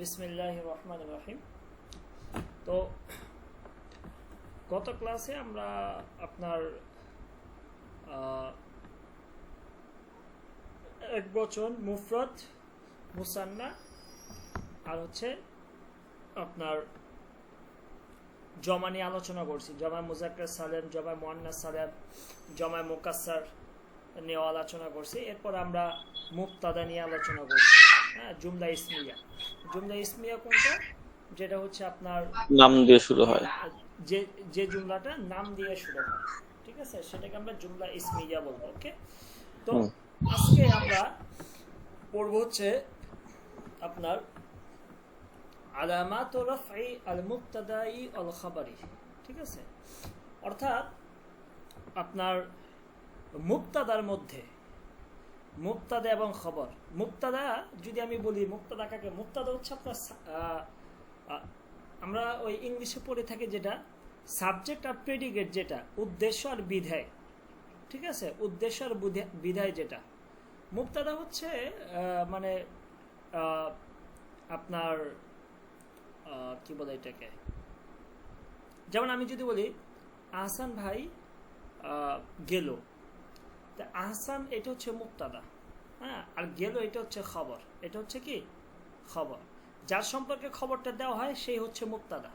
বিসমিল্লাহির রহমানির রহিম। তো গত ক্লাসে আমরা আপনার একবচন, মুফরদ, মুসান্না আর হচ্ছে আপনার জমা নিয়ে আলোচনা করছি। জমায় মুজাক্কার সালেম, জমায় মুআন্নাস সালেম, জমায় মুকাসসার নিয়ে আলোচনা করছি। এরপর আমরা মুবতাদা নিয়ে আলোচনা করছি। হ্যাঁ, জুমলা ইসমিয়া। জুমলা ইসমিয়া কোনটা? যেটা হচ্ছে আপনার নাম দিয়ে শুরু হয়, যে জুমলাটা নাম দিয়ে শুরু হয়, ঠিক আছে, সেটাকে আমরা জুমলা ইসমিয়া বলবো। ওকে, তো আজকে আমরা পড়ব হচ্ছে আপনার আলামাত রাফঈ আল মুবতাদাই আল খাবারি। ঠিক আছে, অর্থাৎ আপনার মুবতাদার মধ্যে মুবতাদা এবং খবর। মুবতাদা যদি আমি বলি, মুবতাদা কাকে? মুবতাদা হচ্ছে আপনার আমরা ওই ইংলিশে পড়ে থাকি যেটা সাবজেক্ট আর প্রেডিকেট, যেটা উদ্দেশ্য আর বিধায়। ঠিক আছে, উদ্দেশ্য আর বিধায় যেটা। মুবতাদা হচ্ছে মানে আপনার কি বলে এটাকে, যেমন আমি যদি বলি আহসান ভাই গেল, তা আহসান এটা হচ্ছে মুবতাদা, হ্যাঁ, আর গেল এটা হচ্ছে খবর। এটা হচ্ছে কি খবর। যার সম্পর্কে খবরটা দেওয়া হয় সেই হচ্ছে মুবতাদা।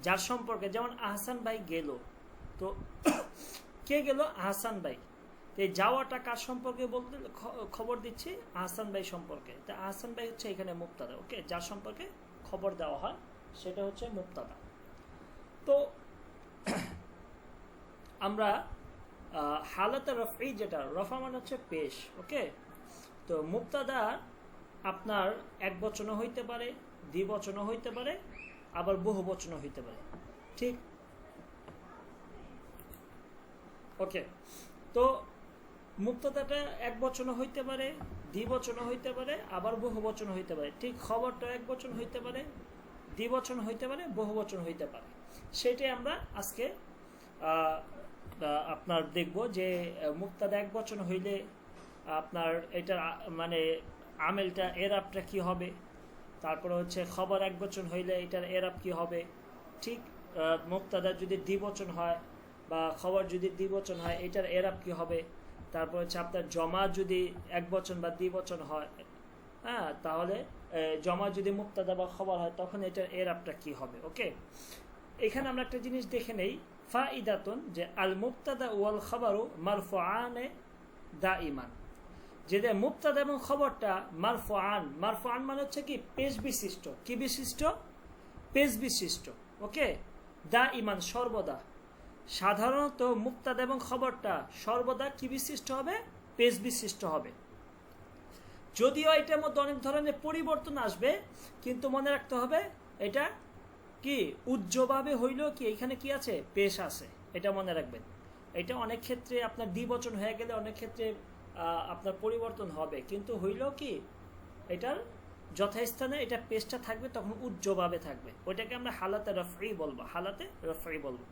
যার সম্পর্কে, যেমন আহসান ভাই গেল, তো কে গেল? আহসান ভাই। এই যাওয়াটা কার সম্পর্কে বলতে খবর দিচ্ছি? আহসান ভাই সম্পর্কে। তা আহসান ভাই হচ্ছে এখানে মুবতাদা। ওকে, যার সম্পর্কে খবর দেওয়া হয় সেটা হচ্ছে মুবতাদা। তো আমরা হালাতে রফঈ, যেটা রফা মানে হচ্ছে পেশ। ওকে, তো মুবতাদা আপনার এক বচনও হইতে পারে, দ্বিবচনও হইতে পারে, আবার বহু বচনও হইতে পারে। ঠিক, ওকে। তো মুবতাদাটা এক বচনও হইতে পারে, দ্বিবচনও হইতে পারে, আবার বহু বচন হইতে পারে। ঠিক, খবরটা এক বচন হইতে পারে, দ্বিবচন হইতে পারে, বহু বচন হইতে পারে। সেটাই আমরা আজকে আপনার দেখব যে মুবতাদা এক বচন হইলে আপনার এটার মানে আমেলটা, এরাবটা কি হবে। তারপরে হচ্ছে খবর এক বচন হইলে এটার এরাব কি হবে। ঠিক, মুবতাদা যদি দ্বিবচন হয় বা খবর যদি দ্বিবচন হয় এটার এরাব কি হবে। তারপর হচ্ছে আপনার জমা যদি এক বচন বা দ্বিবচন হয়, হ্যাঁ, তাহলে জমা যদি মুবতাদা বা খবর হয় তখন এটার এরাবটা কি হবে। ওকে, এখানে আমরা একটা জিনিস দেখে নেই, ফাইদাতুন, যে আল মুবতাদা ওয়াল খবরু মারফুআনে দাইমান। যেটা মুবতাদা এবং খবরটা মারফুআন। মারফুআন মানে হচ্ছে কি পেশ বিশিষ্ট। কি বিশিষ্ট? পেশ বিশিষ্ট। ওকে, দাইমান সর্বদা। সাধারণত মুবতাদা এবং খবরটা সর্বদা কি বিশিষ্ট হবে? পেশ বিশিষ্ট হবে। যদিও এটার মধ্যে অনেক ধরনের পরিবর্তন আসবে, কিন্তু মনে রাখতে হবে এটা কি উজ্জ্বলভাবে হইলেও কি এখানে কি আছে? পেশ আছে। এটা মনে রাখবেন। এটা অনেক ক্ষেত্রে আপনার দ্বিবচন হয়ে গেলে অনেক ক্ষেত্রে আপনার পরিবর্তন হবে, কিন্তু হইলেও কি এটার যথাস্থানে এটা পেশটা থাকবে, তখন উজ্জ্বলভাবে থাকবে। ওইটাকে আমরা হালাতে রফঈ বলবো। হালাতে রফঈ বলবো।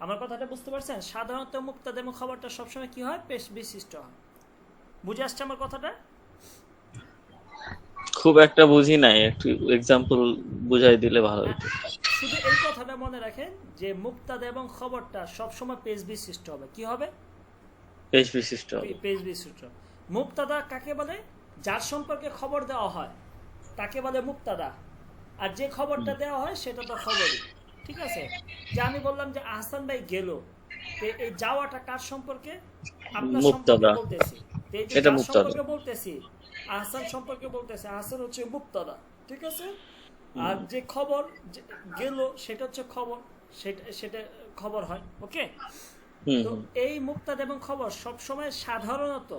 আমার কথাটা বুঝতে পারছেন? সাধারণত মুবতাদা এবং খবরটা সবসময় কি হয়? পেশ বিশিষ্ট হয়। বুঝে আসছে আমার কথাটা? খুব একটা বুঝি নাই, একটু এক্সাম্পল বুঝাই দিলে ভালো হতো। শুধু এই কথাটা মনে রাখেন যে মুবতাদা এবং খবরটা সবসময় পেশ বিশিষ্ট হবে। কি হবে? পেশ বিশিষ্ট হবে। পেশ বিশিষ্ট। মুবতাদা কাকে বলে? যার সম্পর্কে খবর দেওয়া হয় তাকে বলে মুবতাদা, আর যে খবরটা দেওয়া হয় সেটা তো খবরই। ঠিক আছে, যে আমি বললাম যে আহসান ভাই গেল, এই যাওয়াটা কার সম্পর্কে? আপনার সম্পর্কে মুবতাদা, বলতেছি। এই যে এটা যার মুবতাদা। সম্পর্কে বলতেছি, আহসান সম্পর্কে বলতেছি, আহসান হচ্ছে মুবতাদা। ঠিক আছে, আর যে খবর গেল সেটা হচ্ছে খবর, সেটা খবর হয়। ওকে, তো এই মুবতাদা এবং খবর সবসময় সাধারণত,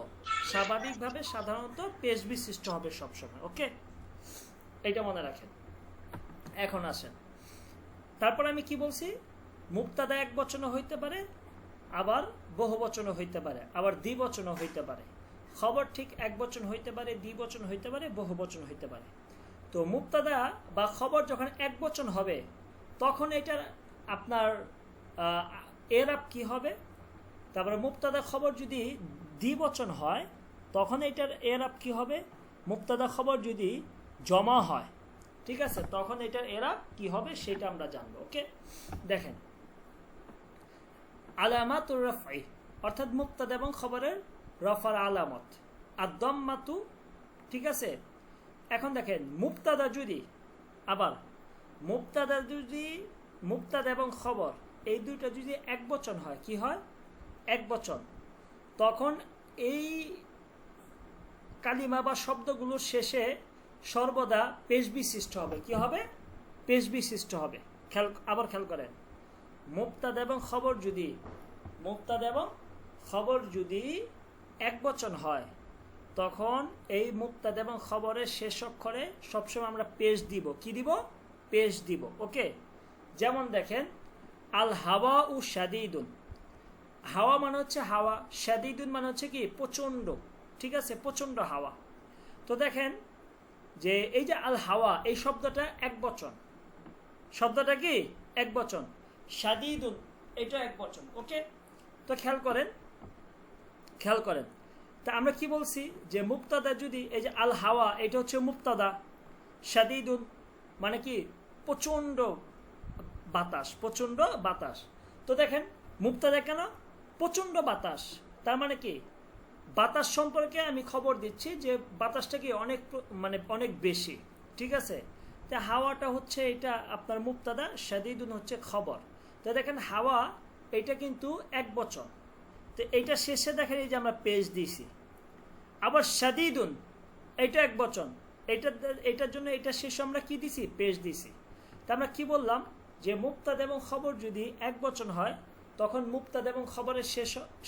স্বাভাবিকভাবে সাধারণত পেশ বিশিষ্ট হবে সবসময়। ওকে, এটা মনে রাখেন। এখন আসেন, তারপর আমি কি বলছি? মুবতাদা এক বচনও হইতে পারে, আবার বহু বচনও হইতে পারে, আবার দ্বিবচনও হইতে পারে। খবর ঠিক এক বচন হইতে পারে, দ্বিবচন হইতে পারে, বহু বচন হইতে পারে। তো মুবতাদা বা খবর যখন এক বচন হবে তখন এটার আপনার এরাব কি হবে। তারপরে মুবতাদা খবর যদি দ্বিবচন হয় তখন এটার এরাব কি হবে। মুবতাদা খবর যদি জমা হয়, ঠিক আছে, তখন এটার এরাব কি হবে সেটা আমরা জানবো। ওকে, দেখেন আলামাতুর রাফঈ অর্থাৎ মুবতাদা এবং খবরের রফার আলামত আদ-দাম্মাতু, ঠিক আছে। এখন দেখেন মুবতাদা যদি আবার মুবতাদা এবং খবর এই দুটো যদি এক বচন হয়, কি হয় এক বচন, তখন এই কালিমা বা শব্দগুলোর শেষে সর্বদা পেশ বিশিষ্ট হবে। কি হবে? পেশ বিশিষ্ট হবে। আবার খেয়াল করেন, মুবতাদা এবং খবর যদি এক বচন হয়, তখন এই মুবতাদা এবং খবরের শেষ অক্ষরে সবসময় আমরা পেশ দিব। কি দিব? পেশ দিব। ওকে, যেমন দেখেন আল হাওয়া উ শাদীদুন, হাওয়া মানে হচ্ছে হাওয়া, শাদীদুন মানে হচ্ছে কি প্রচন্ড, ঠিক আছে, প্রচন্ড হাওয়া। তো দেখেন যে এই যে আল হাওয়া এই শব্দটা এক বচন, শব্দটা কি এক বচন, শাদীদুন এটা এক বচন। ওকে, তো খেয়াল করেন তা আমরা কি বলছি যে মুবতাদা যদি এই যে আল হাওয়া এটা হচ্ছে মুবতাদা, শাদীদুন মানে কি প্রচন্ড বাতাস। তো দেখেন মুবতাদা কেন প্রচন্ড বাতাস, তার মানে কি বাতাস সম্পর্কে আমি খবর দিচ্ছি যে বাতাসটা কি অনেক বেশি, ঠিক আছে। তা হাওয়াটা হচ্ছে এটা আপনার মুবতাদা, শাদীদুন হচ্ছে খবর। তো দেখেন হাওয়া এটা কিন্তু এক বচন, তো এইটা শেষে দেখেন এই যে আমরা পেশ দিছি। আবার শাদীদুন এটা এক বচন, এটার জন্য এটা শেষে আমরা কি দিছি? পেশ দিছি। তা আমরা কি বললাম যে মুবতাদা এবং খবর যদি এক বচন হয়, তখন মুবতাদা এবং খবরের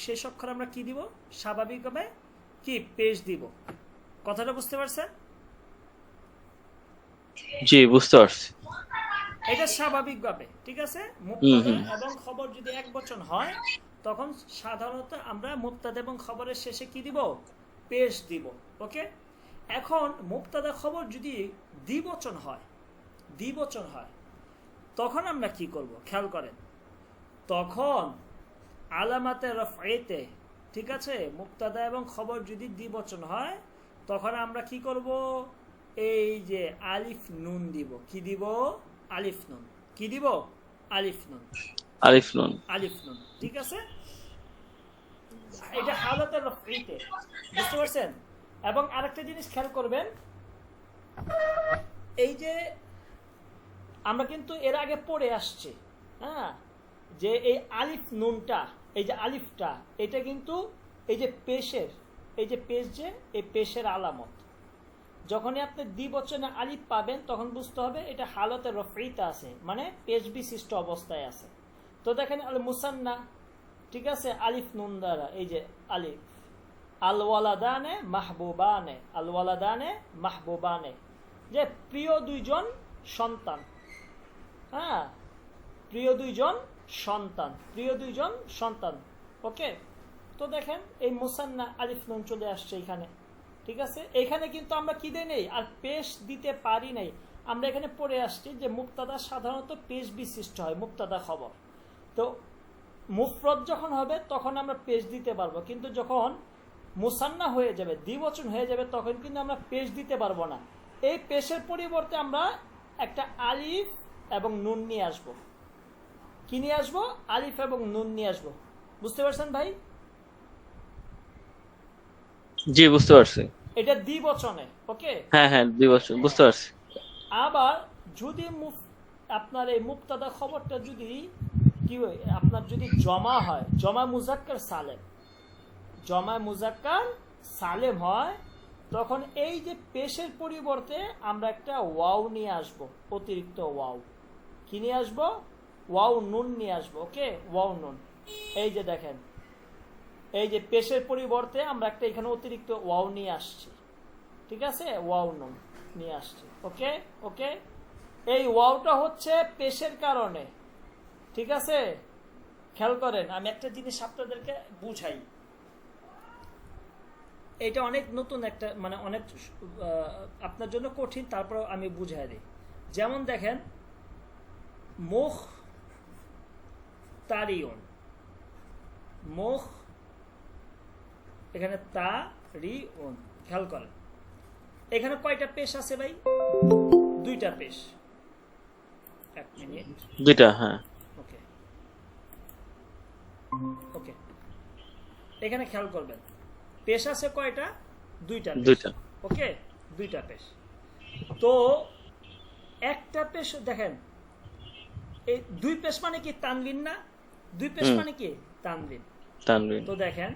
শেষ অক্ষর আমরা কি দিব? স্বাভাবিকভাবে কি পেশ দিব। কথাটা বুঝতে পারছেন? জি, বুঝতে পারছি। এটা স্বাভাবিকভাবে, ঠিক আছে। মুবতাদা এবং খবর যদি এক বচন হয়, তখন সাধারণত আমরা মুবতাদা এবং খবরের শেষে কি দিব? পেশ দিব। ওকে, এখন মুবতাদা খবর যদি দ্বিবচন হয়, তখন আমরা কি করব? খেয়াল করেন, তখন আলামাতে রফঈতে, ঠিক আছে, মুবতাদা এবং খবর যদি দ্বিবচন হয়, তখন আমরা কি করব? এই যে আলিফ নুন দিব। কি দিব? আলিফ নুন। কি দিব? আলিফ নুন, ঠিক আছে। এটা হালাতে রফঈতে, বুঝতে পারছেন? এবং আরেকটা জিনিস খেয়াল করবেন, এই যে আমরা কিন্তু এর আগে পড়ে আসছি, হ্যাঁ, যে এই আলিফ নুনটা, এই যে আলিফটা, এটা কিন্তু এই যে পেশের, এই যে পেশ, যে এই পেশের আলামত। যখনই আপনি দ্বিবচনে আলিফ পাবেন, তখন বুঝতে হবে এটা হালতে রফঈতে আছে, মানে পেশ বিশিষ্ট অবস্থায় আছে। তো দেখেন আল মুসান্না, ঠিক আছে, আলিফ নুন দ্বারা, এই যে আলিফ, আল ওয়ালাদানে মাহবুবানে, যে প্রিয় দুইজন সন্তান, হ্যাঁ, প্রিয় দুইজন সন্তান। ওকে, তো দেখেন এই মুসান্না আলিফ নুন চলে আসছে এখানে, ঠিক আছে। এখানে কিন্তু আমরা কি দেই নেই, আর পেশ দিতে পারি নাই। আমরা এখানে পড়ে আসছি যে মুবতাদা সাধারণত পেশ বিশিষ্ট হয়, মুবতাদা খবর। তো মুফরদ যখন হবে তখন আমরা পেশ দিতে পারবো, কিন্তু যখন মুসান্না হয়ে যাবে, দ্বিবচন হয়ে যাবে, তখন কিন্তু আমরা পেশ দিতে পারবো না। এই পেশের পরিবর্তে আমরা একটা আলিফ এবং নুন নিয়ে আসবো। কি নিয়ে আসবো? আলিফ এবং নুন নিয়ে আসবো। বুঝতে পারছেন ভাই? জি, বুঝতে পারছি। এটা দ্বিবচনে। ওকে, হ্যাঁ, দ্বিবচন, বুঝতে পারছি। আবার যদি আপনার এই মুবতাদা খবরটা যদি কি হয়, আপনার যদি জমা হয়, জমা মুজাক্কার সালেম হয়, তখন এই যে পেশের পরিবর্তে আমরা একটা ওয়াও নিয়ে আসব, অতিরিক্ত ওয়াও। কি নিয়ে আসব? ওয়াও নুন নিয়ে আসবো। ওকে, ওয়াও নুন। এই যে দেখেন, এই যে পেশের পরিবর্তে আমরা একটা এখানে অতিরিক্ত ওয়াও নিয়ে আসছি, ঠিক আছে, ওয়াও নুন নিয়ে আসছি। ওকে, এই ওয়াওটা হচ্ছে পেশের কারণে, ঠিক আছে। খেয়াল করেন, আমি একটা জিনিস আপনাদেরকে বুঝাই, এটা অনেক নতুন একটা, মানে অনেক আপনার জন্য কঠিন, তারপর আমি বুঝাই দিই। যেমন দেখেন মুখ তারিউন, এখানে তারিউন, খেয়াল করেন এখানে কয়টা পেশ আছে ভাই? দুইটা পেশ। এক মিনিট, দুইটা, হ্যাঁ। ওকে ওকে, এখানে খেয়াল করবেন পেশ আছে কয়টা? দুইটা পেশ। দুইটা। ওকে, দুইটা পেশ। তো একটা পেশ দেখেন, এই দুই পেশ মানে কি তানবিন না? দুই পেশ মানে কি তানবিন। তানবিন। তো দেখেন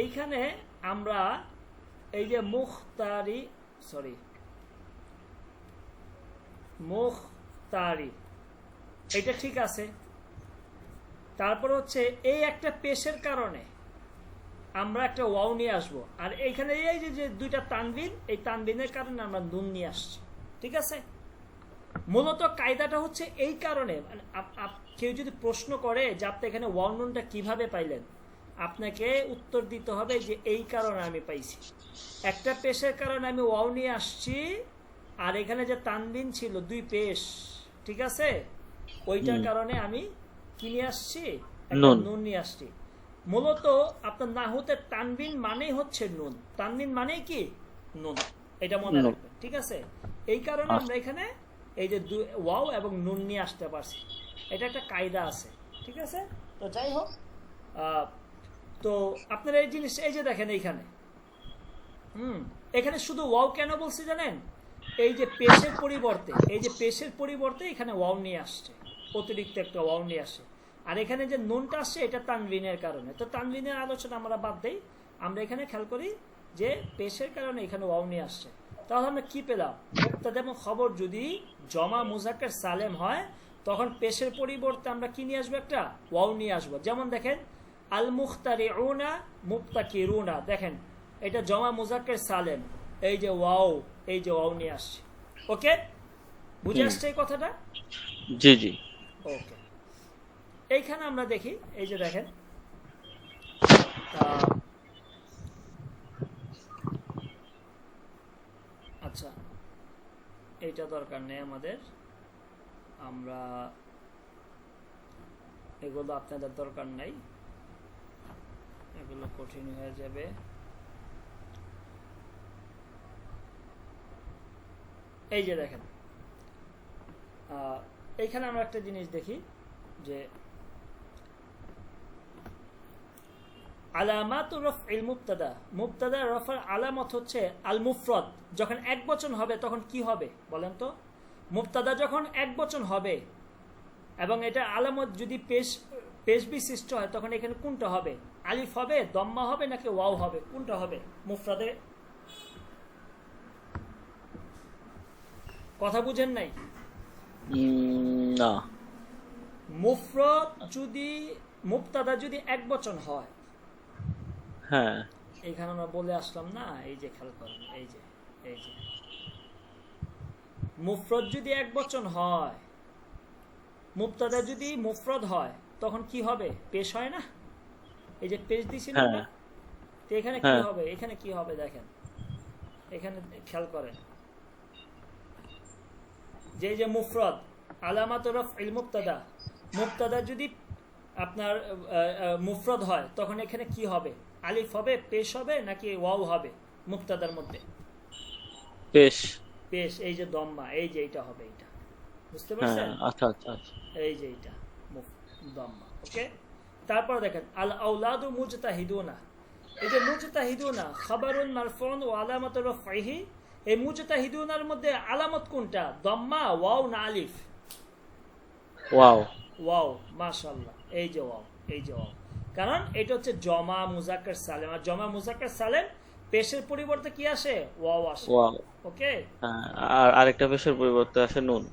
এইখানে আমরা এই যে মুখতারি, সরি মুখতারি, এটা ঠিক আছে। তারপর হচ্ছে এই একটা পেশের কারণে আমরা একটা ওয়াও নিয়ে আসবো, আর এইখানে এই যে দুইটা তানবিন, এই তানবিনের কারণে আমরা নুন নিয়ে আসছি। ঠিক আছে, মূলত কায়দাটা হচ্ছে এই কারণে, কেউ যদি প্রশ্ন করে যে আপনি এখানে ওয়াও নুনটা কিভাবে পাইলেন, আপনাকে উত্তর দিতে হবে যে এই কারণে আমি পাইছি, একটা পেশের কারণে আমি ওয়াও নিয়ে আসছি, আর এখানে যে তানবিন ছিল দুই পেশ, ঠিক আছে, ওইটার কারণে আমি কি নিয়ে আসছি? নুন নিয়ে আসছি। মূলত আপনার নাহুতে তানবিন মানেই হচ্ছে নুন, তানবিন মানেই কি নুন, এটা মনে রাখবেন। ঠিক আছে, এই কারণে আমরা এখানে এই যে ওয়াও এবং নুন নিয়ে আসতে পারছি, এটা একটা কায়দা আছে। ঠিক আছে, তো যাই হোক, তো আপনারা এই জিনিস এই যে দেখেন এইখানে এখানে শুধু ওয়াও কেন বলছি জানেন? এই যে পেশের পরিবর্তে, এই যে পেশের পরিবর্তে এখানে ওয়াও নিয়ে আসছে, অতিরিক্ত একটা ওয়াও নিয়ে আসে, আর এখানে যে নুনটা আসছে এটা তানবিনের কারণে। তো তানবিনের আলোচনা আমরা বাদ দেই, আমরা এখানে খেয়াল করি যে পেশের কারণে এখানে ওয়াও নিয়ে আসছে। তাহলে আমরা কি পেলাম? মুবতাদা এবং খবর যদি জমা মুজাক্কার সালেম হয়, তখন পেশের পরিবর্তে আমরা কি নিয়ে আসবো? একটা ওয়াও নিয়ে আসবো। যেমন দেখেন আল মুখতারিউনা মুবতাকিরুনা, দেখেন এটা জমা মুজাক্কার সালেম, এই যে ওয়াও, এই যে ওয়াও নিয়ে আসছে। ওকে, বুঝে আসছে এই কথাটা? জি জি। ওকে, এইখানে আমরা দেখি, এই যে দেখেন আচ্ছা এইটা দরকার নেই আমাদের, আমরা এগুলো আপনাদের দরকার নাই, এগুলো কঠিন হয়ে যাবে। এই যে দেখেন এইখানে আমরা একটা জিনিস দেখি যে আলামাতুর রাফইল মুবতাদা, মুবতাদা রফার আলামত হচ্ছে আল মুফরদ। যখন এক বচন হবে তখন কি হবে বলেন তো? মুবতাদা যখন এক বচন হবে এবং এটা আলামত যদি পেশ বিশিষ্ট হয়, তখন এখানে কোনটা হবে? আলিফ হবে, দম্মা হবে, নাকি ওয়াও হবে? কোনটা হবে মুফরাদে? কথা বুঝেন নাই? না, মুফরদ যদি, মুবতাদা যদি এক বচন হয়, হ্যাঁ, এইখানে আমরা বলে আসলাম না, এই যে খেয়াল করেন, এই যে মুফরদ যদি এক বচন হয়, মুবতাদা যদি মুফরদ হয়, তখন কি হবে? পেশ হয় না? এই যে পেশ দিছিলাম না, তো এখানে কি হবে? এখানে কি হবে দেখেন, এখানে খেয়াল করেন যে এই যে মুফরদ আলামাত রাফইল মুবতাদা, মুবতাদা যদি আপনার মুফরদ হয়, তখন এখানে কি হবে? আলিফ হবে, পেশ হবে, নাকি ওয়াও হবে? মুবতাদার মধ্যে পেশ। পেশ, এই যে দম্মা, এই যে এটা হবে, এটা বুঝতে পারছেন? আচ্ছা আচ্ছা আচ্ছা, এই যে এটা দম্মা। ওকে, তারপর দেখেন আল আওলাদু মুজতাহিদুনা, এই যে মুজতাহিদুনা খাবারুন মারফুন ওয়া আলামাতু রাফইহি, এই মুজতাহিদুনার মধ্যে আলামত কোনটা? দম্মা, ওয়াও না আলিফ? ওয়াও। ওয়াও, মাশাআল্লাহ, এই যে ওয়াও, এই যে ওয়াও, কারণ এটা হচ্ছে জমা মুজাক্কার সালেম, আর জমা মুজাক্কার সালেম পেশের পরিবর্তে কি আসে? ওয়াও আসে। ওয়াও। ওকে, আর আরেকটা পেশের পরিবর্তে আসে নুন।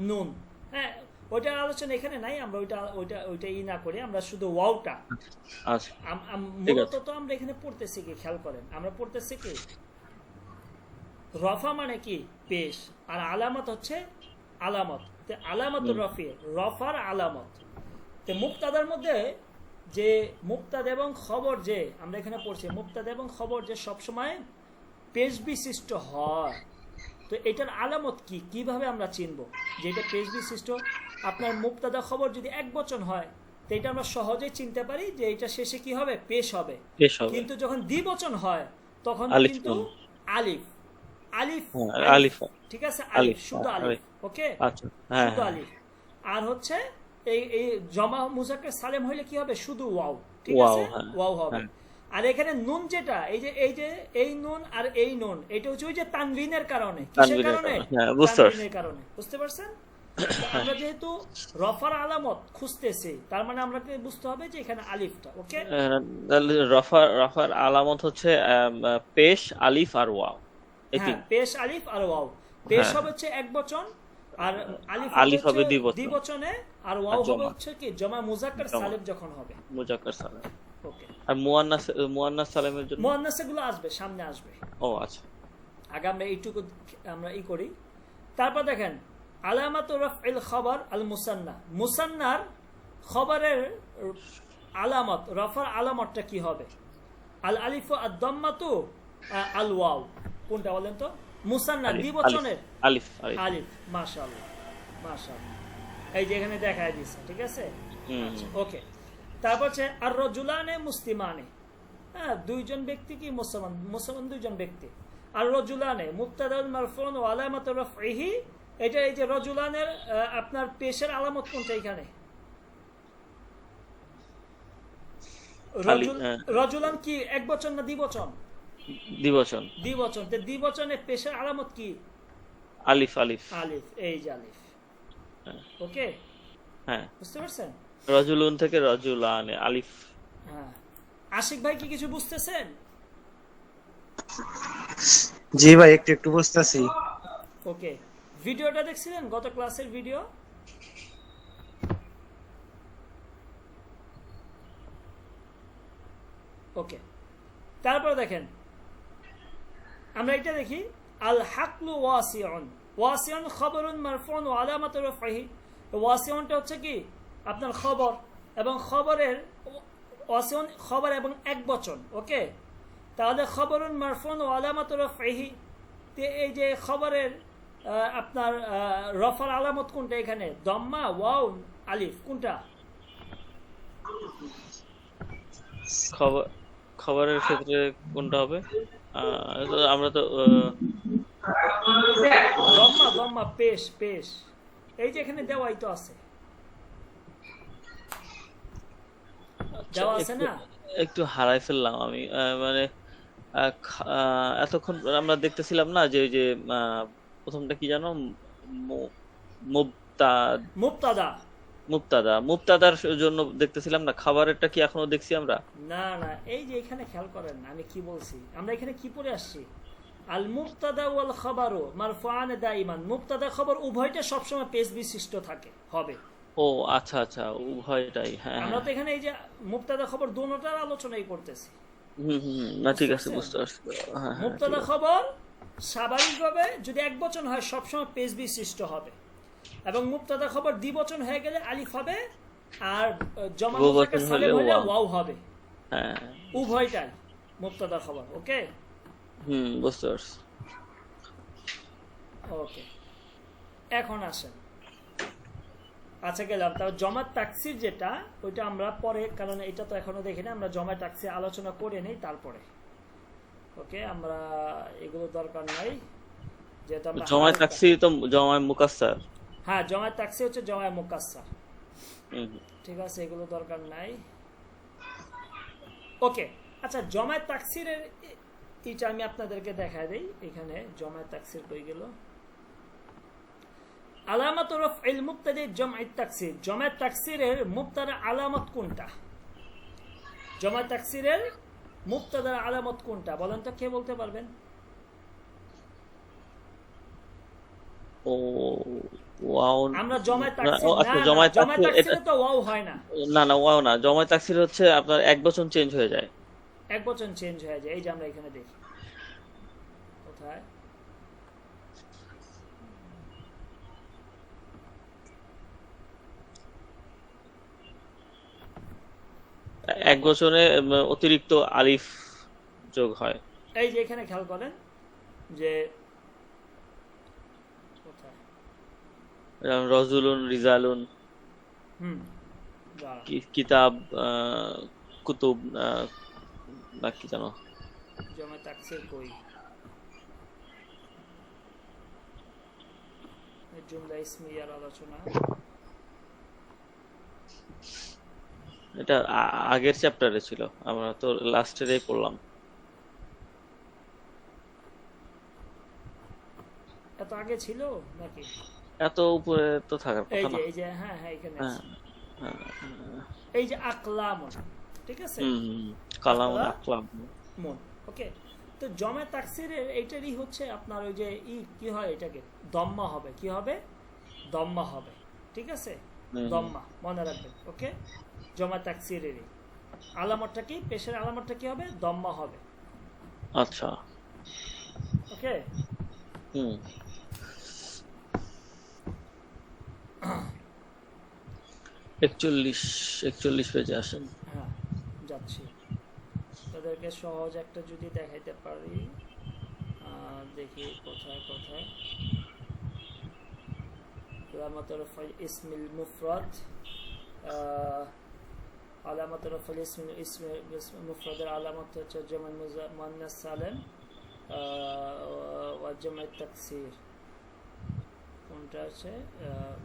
নুন, হ্যাঁ, ওইটার আলোচনা এখানে নাই, আমরা ওইটাই না করি, আমরা শুধু ওয়াওটা। আচ্ছা, মূলত তো আমরা এখানে পড়তেছি কি, খেয়াল করেন, আমরা পড়তেছি কি রফা মানে কি? পেশ, আর আলামত হচ্ছে আলামত। আলামত রফি, রফার আলামত। তো মুবতাদার মধ্যে যে মুবতাদা এবং খবর, যে আমরা এখানে পড়ছি মুবতাদা এবং খবর যে সবসময় পেশ বিশিষ্ট হয়, তো এটার আলামত কি, কিভাবে আমরা চিনব যে এটা পেশ বিশিষ্ট? আপনার মুবতাদা খবর যদি এক বচন হয়, তো এটা আমরা সহজেই চিনতে পারি যে এটা শেষে কি হবে? পেশ হবে। কিন্তু যখন দ্বিবচন হয়, তখন কিন্তু আলিফ, আলিফ, হ্যাঁ, আলিফ, আলিফ ঠিক আছে, আলিফ, আলিফ, শুধু আলিফ, আলিফ। ওকে, আচ্ছা, হ্যাঁ শুধু হ্যাঁ আলিফ। আর হচ্ছে এই জমা মুজাক্কার সালেম হইলে কি হবে, শুধু ওয়াও, ঠিক ওয়াও, আছে, হ্যাঁ ওয়াও হবে। হ্যাঁ আর এখানে নুন যেটা, এই যে এই নুন আর এই নুন, এটা হচ্ছে ওই যে তানভিনের কারণে, কিসের তানবিনের কারণে, কারণে, হ্যাঁ বুঝতে পারছি। তানভিনের কারণে, বুঝতে পারছেন? তো আমরা যেহেতু রফার আলামত খুঁজতেছি, তার মানে আমাকে বুঝতে হবে যে এখানে আলিফটা, ওকে। তাহলে রফার আলামত হচ্ছে পেশ, আলিফ আর ওয়াও, এই হ্যাঁ, তিন। পেশ, আলিফ আর ওয়াও। পেশ হ্যাঁ হবে হচ্ছে এক বচন, আর আলিফ হবে আলিফ হচ্ছে হবে দ্বিবচন, দ্বিবচনে, আর আর ওয়াও হবে জমা, হচ্ছে কি জমা মুজাক্কার জমা সালেম যখন হবে, মুজাক্কার সালেম। ওকে। আর মুয়ান্নাস সালেমের জন্য? মুয়ান্নাসে গুলো আসবে, সামনে আসবে। ও আচ্ছা। আগে আমরা এইটুকু আমরা করি। তারপর দেখেন আলামাত রাফইল খবর আল মুসান্না, মুসান্নার খবরের আলামত, রফার আলামতটা কি হবে? আল আলিফ আদ দাম্মাতু আল ওয়াও, কোনটা বলেন তো? মুসান্না আলিফ, দ্বিবচনের আলিফ, আলিফ। আলিফ, মাশাআল্লাহ, মাশাআল্লাহ, এই যে এখানে দেখায় দিয়েছে, ঠিক আছে, আচ্ছা, ওকে। তারপর হচ্ছে আর রজুলানে মুসলিমানে, হ্যাঁ, দুইজন ব্যক্তি কি মুসলমান, মুসলমান দুইজন ব্যক্তি। আর রজুলানে মুবতাদাউন মারফুন ওয়া আলামাতু রাফইহি, এটা এই যে রজুলানের আপনার পেশের আলামত কোনটা এখানে? রজুলান কি এক বচন না দ্বিবচন? দ্বিবচন। দ্বিবচন, তো দ্বিবচনে পেশের আলামত কি? আলিফ, আলিফ, আলিফ, এই যে আলিফ, ওকে, হ্যাঁ। বুঝতে পারছেন? রজুলুন থেকে রজুলানে, আলিফ। হ্যাঁ, আশিক ভাই কি কিছু বুঝতেছেন? জি ভাই, একটু একটু বুঝতেছি। ওকে, ভিডিওটা দেখছিলেন গত ক্লাসের ভিডিও? ওকে, তারপরে দেখেন আমরা এটা দেখি, আল হাকলু ওয়াসিউন, ওয়াসিউন খবরুন মারফুন ওয়া আলামাতু রাফইহি, ওয়াসিউনটা হচ্ছে কি আপনার খবর, এবং খবরের ওয়াসিউন খবর এবং এক বচন, ওকে। তাহলে খবরুন মারফুন ওয়া আলামাতু রাফইহি, এই যে খবরের আপনার রফার আলামত কোনটা এখানে? দম্মা, ওয়াও, আলিফ, কোনটা? খবরের ক্ষেত্রে কোনটা হবে? আমরা তো দম্মা, দম্মা, পেশ, পেশ, এই যে এখানে দেওয়াই তো আছে, দেওয়া আছে না? একটু হারাই ফেললাম আমি, মানে এতক্ষণ আমরা দেখতেছিলাম না যে ওই যে প্রথমটা কি জানো, মুবতাদা, মুবতাদার জন্য দেখতেছিলাম না, খাবারেরটা কি এখনো দেখছি আমরা? না না, এই যে এখানে খেয়াল করেন আমি কি বলছি, আমরা এখানে কি পড়ে আসছি, আল মুবতাদা ওয়াল খাবারু মারফুআন দাইমান, মুবতাদা খবর উভয়টা সবসময় পেশ বিশিষ্ট থাকে, হবে। ও আচ্ছা আচ্ছা, উভয়টাই, হ্যাঁ আমরা তো এখানে এই যে মুবতাদা খবর দুটোটার আলোচনাই করতেছি। না ঠিক আছে, বুঝতে পারছি। হ্যাঁ, মুবতাদা খবর স্বাভাবিকভাবে যদি এক বচন হয় সবসময় পেশ বিশিষ্ট হবে, এবং মুবতাদা খবর দ্বিবচন হয়ে গেলে আলিফ হবে, আর জমা মুজাক্কার সালেম হলে ওয়াও হবে, হ্যাঁ, উভয়টাই মুবতাদা খবর, ওকে। বুঝতে পারছি। ওকে, এখন আসেন, আচ্ছা গেলাম। তারপর জমা তাকসির যেটা, ওইটা আমরা পরে, কারণ এটা তো এখনো দেখিনি, আমরা জমা তাকসির আলোচনা করে নেই তারপরে, ওকে। আমরা এগুলো দরকার নাই, যেহেতু আমরা জমা তাকসির তো জমা মুকাসসার। হ্যাঁ, জমা তাকসির হচ্ছে জমা মুকাসসার, ঠিক আছে, এগুলো দরকার নাই, ওকে। আচ্ছা, জমা তাকসিরের এটা আমি আপনাদেরকে দেখাই দেই, এখানে জমা তাকসির কই গেল? আলামাত রাফইল মুবতাদি জমা তাকসির, জমা তাকসিরের মুবতাদা আলামত কোনটা? জমা তাকসিরের মুবতাদার আলামত কোনটা বলেন তো, কে বলতে পারবেন? ও ওয়াও, আমরা জমা তাকসির, আচ্ছা, না জমা জমা তাকসির তাকসিরে তো ওয়াও হয় না, না ওয়াও না, জমা তাকসির হচ্ছে আপনার এক বচন চেঞ্জ হয়ে যায়, এক বচন চেঞ্জ হয়ে যায়, এই যে আমরা এখানে দেখি, কোথায় এক বচনে অতিরিক্ত আলিফ যোগ হয়, এই যে এখানে খেয়াল করেন যে কোথায়, রজুলুন, রিজালুন, কিতাব, কুতুব, না কি জানো, জমা তাকসির কই, জুমলা ইসমিয়ার আলোচনা। এটা আগের চ্যাপ্টারে ছিল, আমরা তো লাস্টেরই পড়লাম। এত আগে ছিল নাকি? এত উপরে তো থাকার এই কথা যে না। এই যে হ্যাঁ হ্যাঁ এখানে হ্যাঁ, আছে। হ্যাঁ, এই যে আকলামুন, ঠিক আছে, কালাম আকলা আকলাম। মুন। ওকে, তো জমে তাকসিরের এইটারই হচ্ছে আপনার ওই যে কি হয়, এটাকে দম্মা হবে, কি হবে, দম্মা হবে, ঠিক আছে, দম্মা মনে রাখবেন। ওকে, জমা তাকসিরের আলামতটা কি, পেশের আলামতটা কি হবে, দম্মা হবে। আচ্ছা। ওকে, হুম। 41 পেজে আসেন। হ্যাঁ যাচ্ছি, তাদেরকে সহজ একটা যদি দেখাইতে পারি, দেখি কোথায় কোথায়। আলামাতুর রফাল ইসমিল মুফরাদ, আলামাতুর রফাল ইসমিল মুফরাদের আলামত হচ্ছে জামা মুয়ান্নাস সালিম ওয়া জামা তাকসির। কোনটা আছে?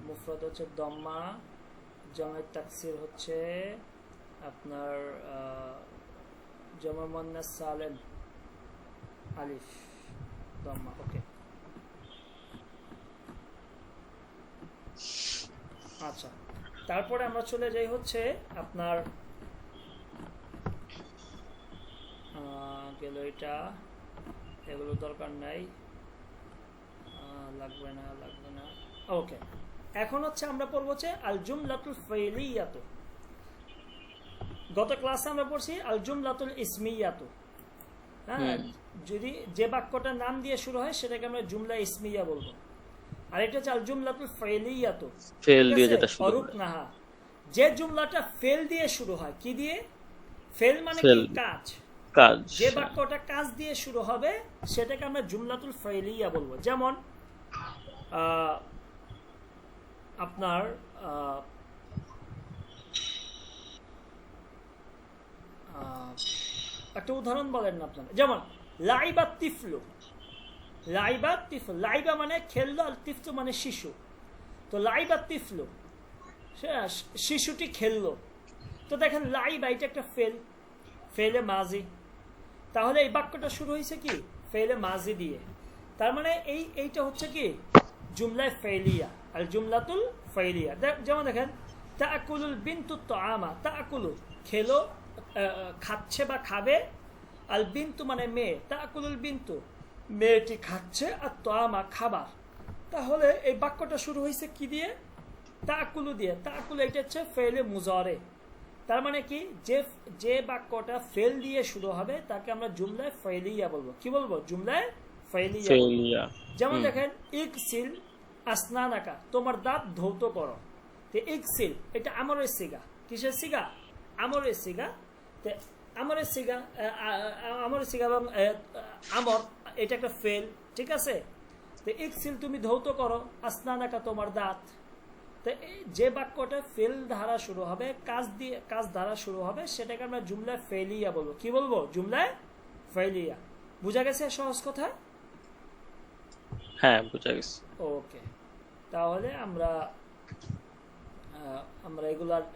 মুফরাদ হচ্ছে দম্মা, জামা তাকসির হচ্ছে আপনার জামা মুয়ান্নাস সালিম আলিফ দম্মা। ওকে, আচ্ছা, তারপরে আমরা চলে যাই হচ্ছে আপনার গেল এটা, এগুলো দরকার নাই, লাগবে না লাগবে না। ওকে, এখন হচ্ছে আমরা পড়বো হচ্ছে আল জুমলাতুল ফাইলিয়াতু। গত ক্লাসে আমরা পড়ছি আল জুমলাতুল ইসমিয়াতু। হ্যাঁ, যদি যে বাক্যটার নাম দিয়ে শুরু হয় সেটাকে আমরা জুমলা ইসমিয়া বলবো। আর এটা হচ্ছে আল জুমলাতুল ফাইলিয়াতু, ফেল দিয়ে যেটা শুরু হয়। অরুকনাহা, যে জুমলাটা ফেল দিয়ে শুরু হয়। কি দিয়ে? ফেল মানে কি? কাজ। কাজ। যে বাক্যটা কাজ দিয়ে শুরু হবে সেটাকে আমরা জুমলাতুল ফাইলিয়া বলবো। যেমন আপনার একটা উদাহরণ বলেন না আপনারা, যেমন লাইবা তিফলু। লাইবা তিফলু, লাইবা মানে খেললো, আর তিফলু মানে শিশু। তো লাইবা তিফলু, শিশুটি খেললো। তো দেখেন লাইবা এটা একটা ফেল, ফেলে মাজি। তাহলে এই বাক্যটা শুরু হয়েছে কি? ফেলে মাজি দিয়ে। তার মানে এইটা হচ্ছে কি? জুমলায় ফাইলিয়া, আল জুমলাতুল ফাইলিয়া। যেমন দেখেন তাকুলুল বিনতু তাআমা, তাকুলু খেলো, খাচ্ছে বা খাবে, আল বিনতু মানে মেয়ে, তাকুলুল বিনতু মেয়েটি খাচ্ছে, আর তাআমা খাবার। তাহলে এই বাক্যটা শুরু হয়েছে কি দিয়ে? তাকুলু দিয়ে। তাকুলু এটা হচ্ছে ফেলে মুজারে। তার মানে কি? যে বাক্যটা ফেল দিয়ে শুরু হবে তাকে আমরা জুমলায় ফাইলিয়া বলবো। কি বলবো? জুমলায় ফাইলিয়া। যেমন দেখেন ইকসিল আসনানাকা, তোমার দাঁত ধৌত করো। তো ইকসিল এটা আমরের সিগা। কিসের সিগা? আমরের সিগা। তো আমরের সিগা, আমরের সিগা এবং আমর এটা একটা ফেল, ঠিক আছে। তো ইকসিল তুমি ধৌত করো, আসনানাকা তোমার দাঁত। তো যে বাক্যটা ফেল ধারা শুরু হবে, কাজ ধারা শুরু হবে, সেটাকে আমরা জুমলায় ফাইলিয়া বলবো। কি বলবো? জুমলায় ফাইলিয়া। বুঝা গেছে সহজ কথা? হ্যাঁ, বুঝা গেছে। ওকে, তাহলে আমরা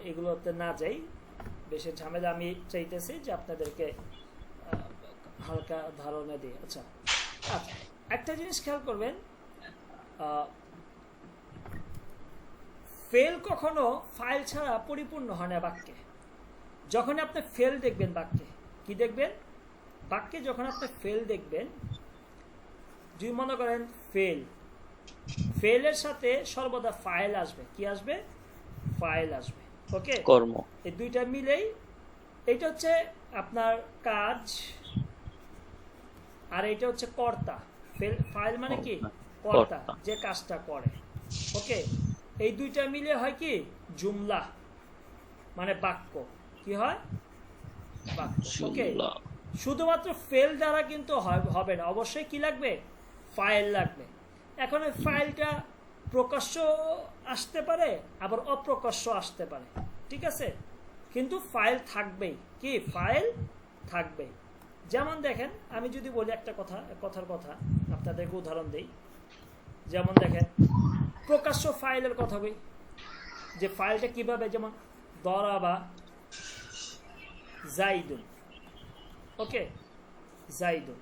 এগুলোতে না যাই, বেশি ঝামেলা আমি চাইতেছি যে আপনাদেরকে হালকা ধারণা দিই। আচ্ছা, একটা জিনিস খেয়াল করবেন, ফেল কখনো ফাইল ছাড়া পরিপূর্ণ হয় না বাক্যে। যখন আপনি ফেল দেখবেন বাক্যে, কি দেখবেন? বাক্যে যখন আপনি ফেল দেখবেন, যদি মনে করেন ফেলের সাথে সর্বদা ফাইল আসবে। কি আসবে? ফাইল আসবে। ওকে, কর্ম। এই দুইটা মিলেই এটা হচ্ছে আপনার কাজ, আর এটা হচ্ছে কর্তা। ফাইল মানে কি? কর্তা, যে কাজটা করে। ওকে, এই দুইটা মিলে হয় কি? জুমলা, মানে বাক্য। কি হয়? বাক্য। ওকে, শুধুমাত্র ফেল দ্বারা কিন্তু হবে না, অবশ্যই কি লাগবে? ফাইল লাগবে। এখন ওই ফাইলটা প্রকাশ্য আসতে পারে, আবার অপ্রকাশ্য আসতে পারে, ঠিক আছে, কিন্তু ফাইল থাকবেই। কি? ফাইল থাকবে। যেমন দেখেন, আমি যদি বলি একটা কথার কথা আপনাদেরকে উদাহরণ দেই। যেমন দেখেন প্রকাশ্য ফাইলের কথা বলি, যে ফাইলটা কিভাবে, যেমন দরাবা জাইদুন, ওকে, জাইদুন,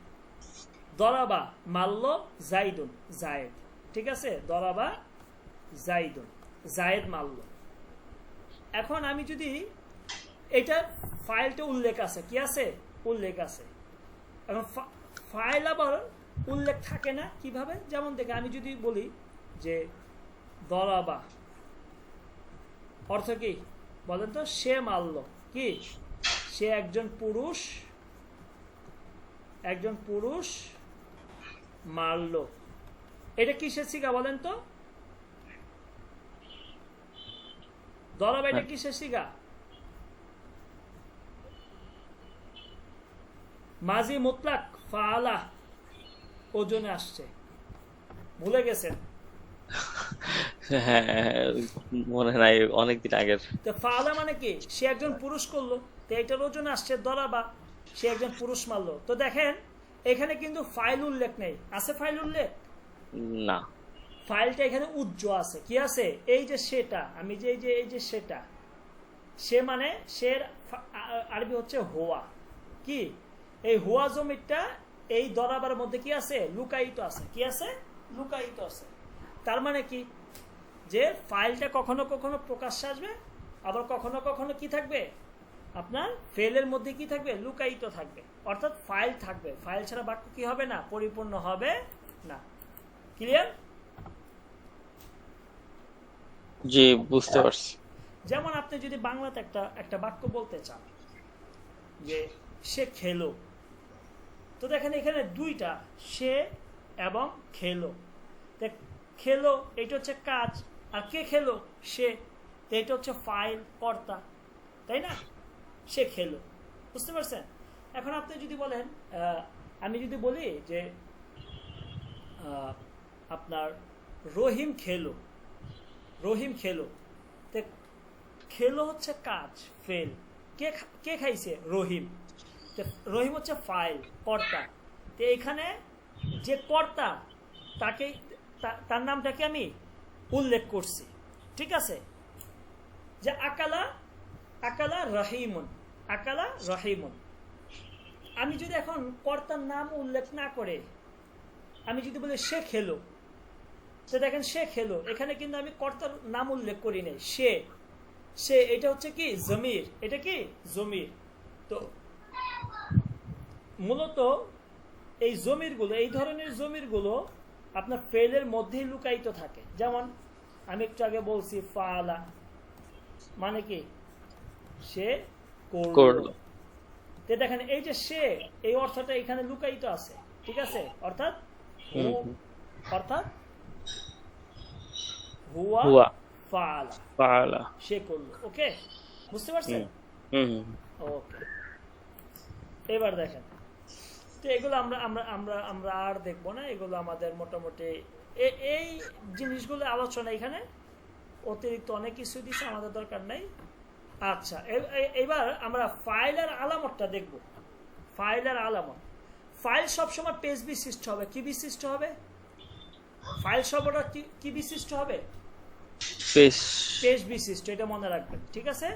দরাবা মারল জাইদুন, জায়েদ, ঠিক আছে, দরাবা জাইদুন, জায়েদ মারল। এখন আমি যদি এটা ফাইলটা উল্লেখ আছে, কি আছে, উল্লেখ আছে। এখন ফাইল আবার উল্লেখ থাকে না কিভাবে, যেমন দেখে আমি যদি বলি যে দরাবা অর্থ কি বলেন তো, সে মারল, কি, সে একজন পুরুষ মারল। এটা কিসের সিগা বলেন তো, দরাবা এটা কিসের সিগা? মাজি মুতলাক ফাআলা ওজনে আসছে, ভুলে গেছেন? হ্যাঁ, মনে নাই, অনেকদিন আগের। তো ফাআলা মানে কি, সে একজন পুরুষ করলো, তো এটার ওজনে আসছে দরাবা, সে একজন পুরুষ মারলো। তো দেখেন এখানে কিন্তু ফাইল উল্লেখ নেই, আছে ফাইল উল্লেখ? না, ফাইলটা এখানে উজ্জ্ব আছে, কি আছে, এই যে সেটা, আমি যে এই যে সেটা, সে মানে সে আরবি হচ্ছে হোয়া, কি, এই হোয়া জমিটা এই দরাবার মধ্যে কি আছে, লুকায়িত আছে, কি আছে, লুকায়িত আছে। তার মানে কি, যে ফাইলটা কখনো কখনো প্রকাশ্যে আসবে, আবার কখনো কখনো কি থাকবে, আপনার ফেলের মধ্যে কি থাকবে, লুকায়িত থাকবে, অর্থাৎ ফাইল থাকবে, ফাইল ছাড়া বাক্য কি হবে না, পরিপূর্ণ হবে না। ক্লিয়ার? জি, বুঝতে পারছি। যেমন আপনি যদি বাংলাতে একটা বাক্য বলতে চান যে সে খেলো, তো দেখেন এখানে দুইটা, সে এবং খেলো। খেলো এটা হচ্ছে কাজ, আর কে খেলো, সে, এটা হচ্ছে ফাইল, কর্তা, তাই না, সে খেলো, বুঝতে পারছেন? এখন আপনি যদি বলেন, আমি যদি বলি যে আপনার রহিম খেলো, রহিম খেলো, তো খেলো হচ্ছে কাজ, ফেল, কে খাইছে, রহিম, রহিম হচ্ছে ফাইল, কর্তা। তো এখানে যে কর্তা, তাকে তার নামটাকে আমি উল্লেখ করছি, ঠিক আছে, যে আকালা রহিমুন, আকালা রহিমুন। আমি যদি এখন কর্তার নাম উল্লেখ না করে আমি যদি বলি সে খেলো, তো দেখেন সে খেলো, এখানে কিন্তু আমি কর্তার নাম উল্লেখ করি নাই, সে এটা হচ্ছে কি জমির, এটা কি জমির। তো মূলত এই জমিরগুলো, এই ধরনের জমিরগুলো আপনার ফেলের মধ্যেই লুকায়িত থাকে। যেমন আমি একটু আগে বলছি ফাআলা মানে কি, সে করলো। তো দেখেন এই যে সে, এই অর্থটা এখানে লুকায়িত আছে, ঠিক আছে, অর্থাৎ হুয়া ফাআলা, সে করলো, ওকে, বুঝতে পারছেন? ওকে, এবার দেখেন, তো এগুলো আমরা আমরা আমরা আমরা আর দেখবো না, এগুলো আমাদের মোটামুটি এই জিনিসগুলো আলোচনা, এখানে অতিরিক্ত অনেক কিছু দিচ্ছে, আমাদের দরকার নাই। আচ্ছা, এবার আমরা ফাইল আর আলামতটা দেখব। ফাইল আর আলামত, ফাইল সবসময় পেজ বিশিষ্ট হবে, কি বিশিষ্ট হবে, ফাইল শব্দটা কি বিশিষ্ট হবে, পেজ বিশিষ্ট, এটা মনে রাখবেন, ঠিক আছে,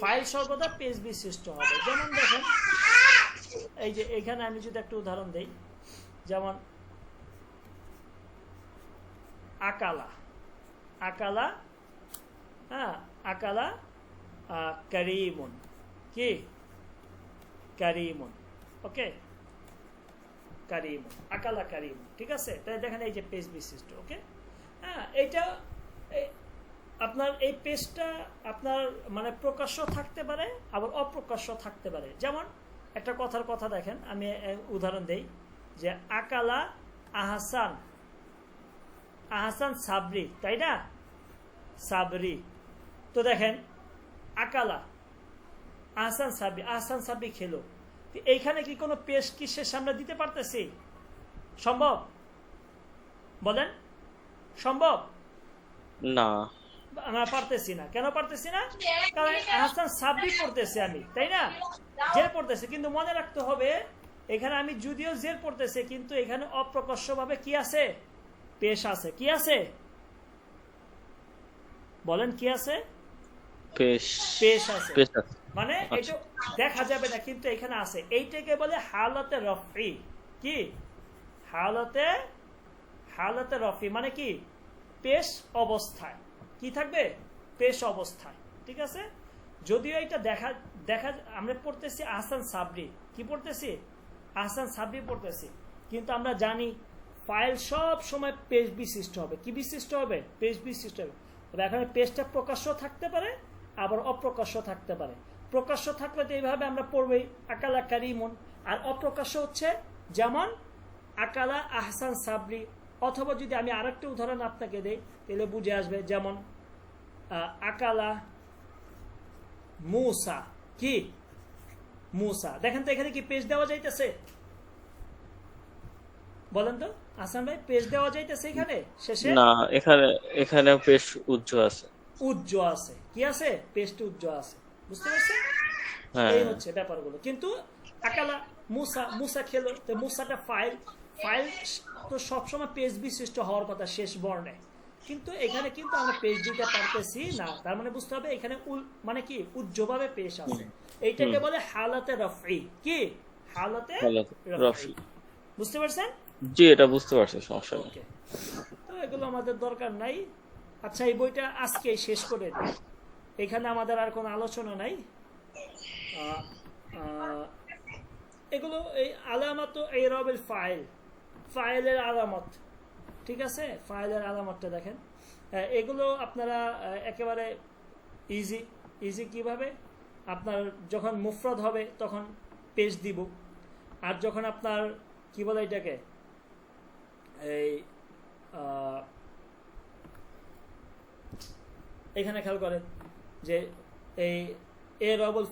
ফাইল সর্বদা পেজ বিশিষ্ট হবে। যেমন দেখেন এই যে এখানে আমি যদি একটা উদাহরণ দেই, যেমন আকালা, হ্যাঁ, আকালা কারিমুন, কি, কারিমুন, ওকে, কারিমুন, আকালা কারিমুন, ঠিক আছে। তাই দেখেন এই যে পেজ বিশিষ্ট, ওকে, হ্যাঁ, এটা আপনার এই পেজটা আপনার মানে প্রকাশ্য থাকতে পারে, আবার অপ্রকাশ্য থাকতে পারে। যেমন একটা কথার কথা দেখেন, আমি উদাহরণ দেই, যে আকালা আহসান সাবরি, তাই না, সাবরি। তো দেখেন আকালা আহসান সাবরি খেলো, এইখানে কি কোনো পেশ কি সে সামনে দিতে পারতেছি, সম্ভব, বলেন, সম্ভব না, আমরা পারতেছি না। কেন পারতেছি না? কারণ আহসান সাবরি পড়তেছে আমি, তাই না, জের পড়তেছে, কিন্তু মনে রাখতে হবে এখানে আমি যদিও জের পড়তেছে, কিন্তু এখানে অপ্রকাশ্য ভাবে কি আছে, পেশ আছে, কি আছে, বলেন কি আছে? পেশ পেশ আছে। পেশ আছে। মানে আচ্ছা। এটা দেখা যাবে না কিন্তু এখানে আছে। এইটাকে বলে হালতে রফি। কি হালতে রফি মানে কি? পেশ অবস্থায়। কি থাকবে? পেশ অবস্থায়। ঠিক আছে? যদিও এটা দেখা দেখা আমরা পড়তেছি আহসান সাবরি। কি পড়তেছি? আহসান সাবরি পড়তেছি। কিন্তু আমরা জানি ফাইল সব সময় পেশ বিশিষ্ট হবে। কি বিশিষ্ট হবে? পেশ বিশিষ্ট হবে। তবে এখানে পেজটা প্রকাশ্য থাকতে পারে, আবার অপ্রকাশ্য থাকতে পারে। প্রকাশ্য থাকলে তো এইভাবে আমরা পড়বই, আকালা কারিমুন। আর অপ্রকাশ্য হচ্ছে যেমন আকালা আহসান সাবরি। অথবা যদি আমি আরেকটা উদাহরণ আপনাকে দেই তাহলে বুঝে আসবে, যেমন আকালা মুসা। কি? মুসা। দেখেন তো এখানে কি পেজ দেওয়া যাইতেছে? বলেন তো আহসান ভাই, পেজ দেওয়া যাইতেছে এখানে শেষে? না, এখানে পেশ উজ্জ্ব আছে। উজ্জ্ব আছে। কি আছে? পেজটা উজ্জ্ব আছে। বুঝতে পারছেন? হ্যাঁ। এই হচ্ছে ব্যাপারগুলো। কিন্তু আকালা মুসা খেলো, তো মুসাটা ফাইল তো সবসময় পেজ বিশিষ্ট হওয়ার কথা শেষ বর্ণে। কিন্তু এখানে কিন্তু আমরা পেজ দিতে পারতেছি না। তার মানে বুঝতে হবে এখানে মানে কি উজ্জ্বভাবে পেশ আছে। এইটাকে বলে হালাতে রফি। কি? হালাতে রফি। বুঝতে পারছেন? জি, এটা বুঝতে পারছি, সমস্যা নেই। ওকে, তো এগুলো আমাদের দরকার নাই। আচ্ছা, এই বইটা আজকেই শেষ করে দিই। এখানে আমাদের আর কোনো আলোচনা নাই। এগুলো এই আলামত এই রবেল ফাইলের আলামত। ঠিক আছে? ফাইলের আলামতটা দেখেন। এগুলো আপনারা একেবারে ইজি কিভাবে? আপনার যখন মুফরদ হবে তখন পেজ দিব, আর যখন আপনার কি বলে এটাকে এই এখানে খেয়াল করেন যে এই রবুল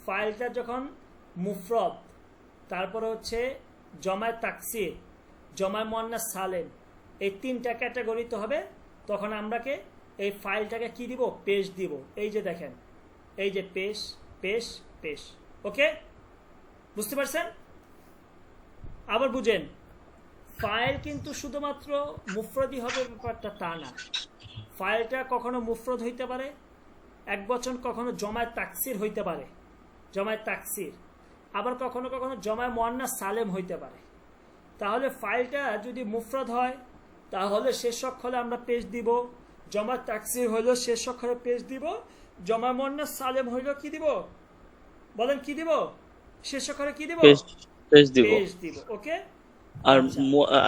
ফাইলটা যখন মুফরদ, তারপরে হচ্ছে জমায় তাকসির, জমায় মুয়ান্নাস সালেম, এই তিনটা ক্যাটাগরিতে হবে, তখন আমরাকে এই ফাইলটাকে কি দিব? পেশ দিব। এই যে দেখেন, এই যে পেশ। ওকে, বুঝতে পারছেন? আবার বুঝেন, ফাইল কিন্তু শুধুমাত্র মুফরদই হবে ব্যাপারটা তা না। ফাইলটা কখনো মুফরদ হইতে পারে, এক বচন, কখনো জমায় তাকসির হইতে পারে, জমায় তাকসির, আবার কখনো কখনো জমায় মুয়ান্নাস সালেম হইতে পারে। তাহলে ফাইলটা যদি মুফরদ হয় তাহলে শেষ অক্ষরে আমরা পেজ দিব, জমায় তাকসির হইলেও শেষ অক্ষরে পেজ দিব, জমায় মুয়ান্নাস সালেম হইলেও কি দিব? বলেন কি দিব? শেষ অক্ষরে কি দিব? পেজ দিব। ওকে।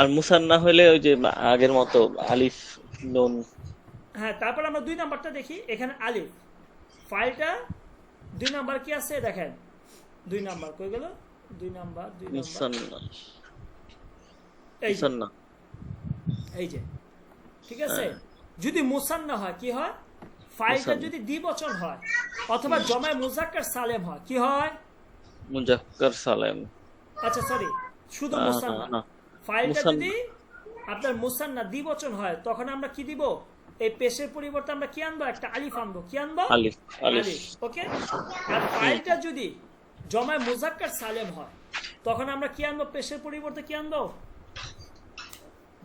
আর মুসান্না হলে ওই যে আগের মতো আলিফ নুন। হ্যাঁ, তারপর আমরা 2 নাম্বারটা দেখি। এখানে আলিফ, ফাইলটা 2 নাম্বার কি আছে দেখেন। 2 নাম্বার কই গেল? 2 নাম্বার এই যে, ঠিক আছে? যদি মুসান্না হয় কি হয়? ফাইলটা যদি দ্বিবচন হয় অথবা জমায় মুজাক্কার সালেম হয় কি হয়? মুজাক্কার সালেম। আচ্ছা সরি, শুধু মুসান্না। ফাইলটা যদি আপনার মুসান্না দ্বিবচন হয় তখন আমরা কি দিব? এই পেশের পরিবর্তে আমরা কি আনবো? একটা আলিফ আনবো। কি আনবো? আলিফ। ওকে। আর ফাইলটা যদি জমায় মুজাক্কার সালেম হয় তখন আমরা কি আনবো? পেশের পরিবর্তে কি আনবো?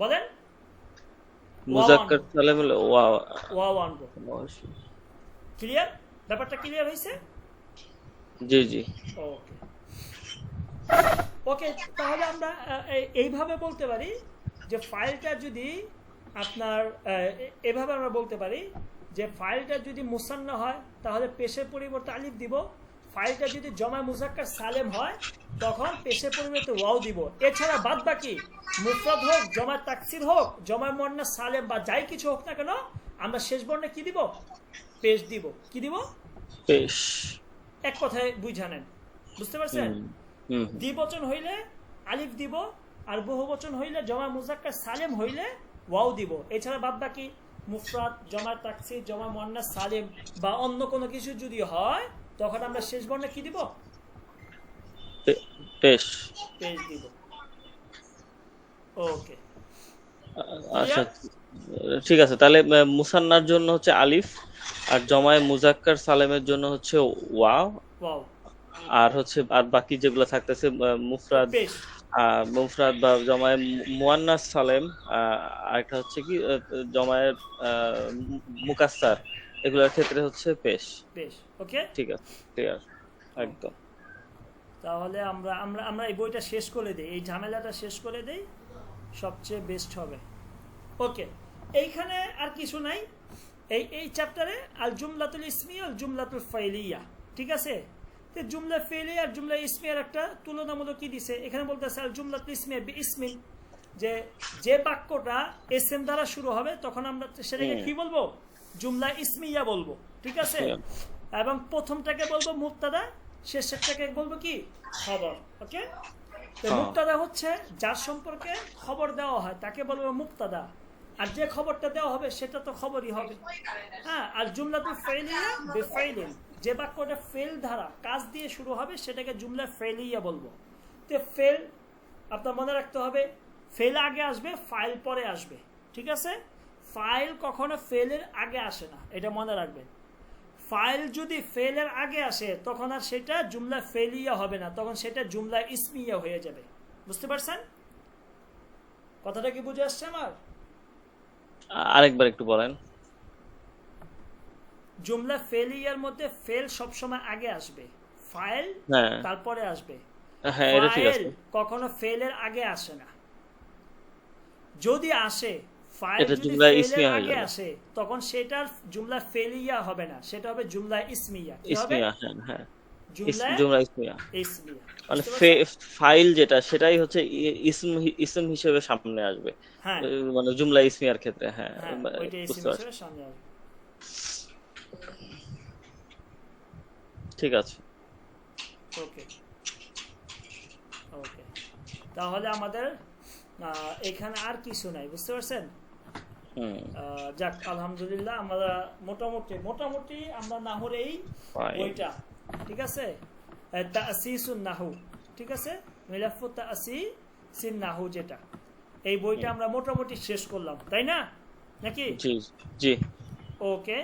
বলেন। মুজাক্কার সালেম হলো ওয়াও আনবো। ক্লিয়ার? ব্যাপারটা ক্লিয়ার হয়েছে? জি। ওকে, তাহলে আমরা এইভাবে বলতে পারি যে ফাইলটা যদি আপনার এভাবে আমরা বলতে পারি যে ফাইলটা যদি মুসান্না হয় তাহলে পেশের পরিবর্তে আলিফ দিব, ফাইলটা যদি জমা মুজাক্কার সালেম হয় তখন পেশের পরিবর্তে ওয়াও দিব। এছাড়া বাদ বাকি মুফরদ হোক, জমা তাকসির হোক, জমা মুয়ান্নাস সালেম বা যাই কিছু হোক না কেন, আমরা শেষ বর্ণে কি দিব? পেশ দিব। কি দিব? পেশ। এক কথায় বুঝানেন। বুঝতে পারছেন? দ্বিবচন হইলে আলিফ দিব, আর বহুবচন হইলে জমা মুজাক্কার সালেম হইলে ওয়াও দিব। এছাড়া বাদ বাকি মুফরাদ, জমা তাকসির, জমা মুয়ান্নাস সালেম বা অন্য কোনো কিছু যদি হয় তখন আমরা শেষ বর্ণে কি দিব? পেশ দিব। ওকে, আচ্ছা ঠিক আছে। তাহলে মুসান্নার জন্য হচ্ছে আলিফ, আর জমায়ে মুজাক্কার সালেমের জন্য হচ্ছে ওয়াও, আর হচ্ছে আর বাকি যেগুলো থাকতেছে মুফরাদ, মুফরাদ বা জমায়ে মুয়ান্নাস সালেম, আরেকটা হচ্ছে কি জমায়ের মুকাসসার, এগুলোর ক্ষেত্রে হচ্ছে পেশ। বেশ, ওকে। ঠিক আছে, ক্লিয়ার, একদম। তাহলে আমরা আমরা আমরা এই বইটা শেষ করে দেই, এই ঝামেলাটা শেষ করে দেই, সবচেয়ে বেস্ট হবে। ওকে, এইখানে আর কিছু নাই। এই চ্যাপ্টারে আল জুমলাতুল ইসমিয়া আল জুমলাতুল ফাইলিয়া, ঠিক আছে। তো জুমলা ফাইলিয়া আর জুমলা ইসমিয়ার একটা তুলনামূলক কি দিছে এখানে, বলতেছে আল জুমলাতুল ইসমিয়া বি ইসমিন, যে বাক্যটা এসএম দ্বারা শুরু হবে তখন আমরা সেটাকে কি বলবো, জুমলা ইসমিয়া বলবো, ঠিক আছে। এবং প্রথমটাকে বলবো মুবতাদা, শেষেরটাকে বলবো কি খবর, ওকে। তো মুবতাদা হচ্ছে যার সম্পর্কে খবর দেওয়া হয় তাকে বলবো মুবতাদা, আর যে খবরটা দেওয়া হবে সেটা তো খবরই হবে। হ্যাঁ, আর জুমলাতুল ফাইলিয়া বিফাইলিন, যে বাক্যটা ফেল ধারা কাজ দিয়ে শুরু হবে সেটাকে জুমলা ফাইলিয়া বলবো। তো ফেল আপনার মনে রাখতে হবে, ফেল আগে আসবে, ফাইল পরে আসবে, ঠিক আছে। ফাইল কখনো ফেলের আগে আসে না, এটা মনে রাখবেন। ফাইল যদি ফেলের আগে আসে তখন আর সেটা জুমলা ফেলিয়া হবে না, তখন সেটা জুমলা ইসমিয়া হয়ে যাবে। বুঝতে পারছেন কথাটা কি বুঝে আসছে আমার? আরেকবার একটু বলেন। জুমলা ফেলিয়ার মধ্যে ফেল সবসময় আগে আসবে, ফাইল তারপরে আসবে। ফাইল কখনো ফেলের আগে আসে না, যদি আসে ফাইল যদি ফেলের আগে আসে তখন সেটার জুমলা ফেলিয়া হবে না, সেটা হবে জুমলা ইসমিয়া। কি হবে? জুমলা ইসমিয়া। মানে ফাইল যেটা সেটাই হচ্ছে ইসম হিসেবে সামনে আসবে, মানে জুমলা ইসমিয়ার ক্ষেত্রে। হ্যাঁ, ওইটা ইসম হিসেবে সামনে আসবে। ঠিক আছে, ওকে ওকে। তাহলে আমাদের এখানে আর কিছু নাই, বুঝতে পারছেন? যাক, আলহামদুলিল্লাহ আমরা মোটামুটি আমরা নাহুর এই বইটা, ঠিক আছে, তাসিসুন নাহু, ঠিক আছে, মিলাফু তাসিসিন নাহু, যেটা এই বইটা আমরা মোটামুটি শেষ করলাম, তাই না নাকি? জি জি। ওকে।